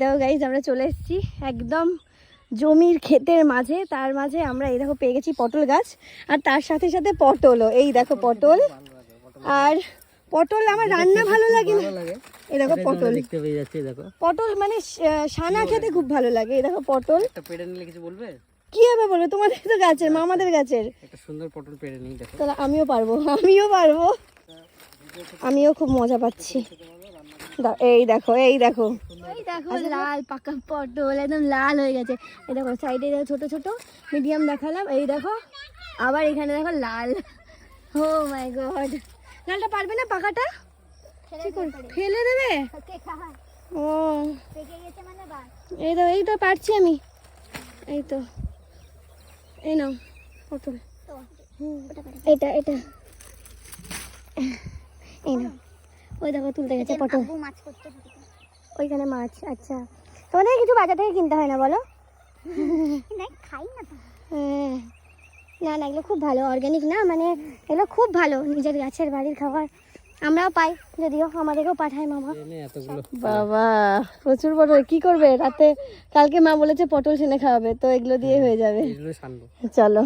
দেখো গাইজ আমরা চলে এসেছি একদম জমির ক্ষেতের মাঝে, তার মাঝে আমরা এই দেখো পেয়ে গেছি পটল গাছ, আর তার সাথে সাথে পটলও। এই দেখো পটল, আর পটল আমার রান্না ভালো লাগে না, এই দেখো পটল দেখতে পেয়ে যাচ্ছে। দেখো পটল মানে সানা খেতে খুব ভালো লাগে। এই দেখো পটল, একটা পেড়ে নিলে কিছু বলবে? কি হবে বলো, তোমাদের তো গাছের, মামাদের গাছের। একটা সুন্দর পটল পেড়ে নিই। দেখো তাহলে আমিও পারবো, আমিও খুব মজা পাচ্ছি। এই দেখো এই দেখো এই দেখো লাল পাকা পটল একদম লাল হয়ে গেছে। এই দেখো সাইডে দেখো ছোট ছোট মিডিয়াম দেখালাম, এই দেখো আবার এখানে দেখো লাল। ও মাই গড, লালটা পারবে না পাকাটা, ফেলে দেবে? ও এই তো পারছি আমি, এই তো এই নাও পটল, এটা এটা এই নাও। ওই দেখো তুলতে গেছে পটল, ওইখানে মাছ। আচ্ছা তোমাদের কিছু বাজার থেকে কিনতে হয় না বলো? খাই না তো। হ্যাঁ না না, এগুলো খুব ভালো, অর্গ্যানিক না, মানে এগুলো খুব ভালো, নিজের গাছের বাড়ির খাবার। আমরাও পাই, যদিও আমাদেরকেও পাঠায় মামা। বাবা প্রচুর পটল, কি করবে রাতে? কালকে মা বলেছে পটল সেনে খাওয়াবে, তো এগুলো দিয়ে হয়ে যাবে। চলো।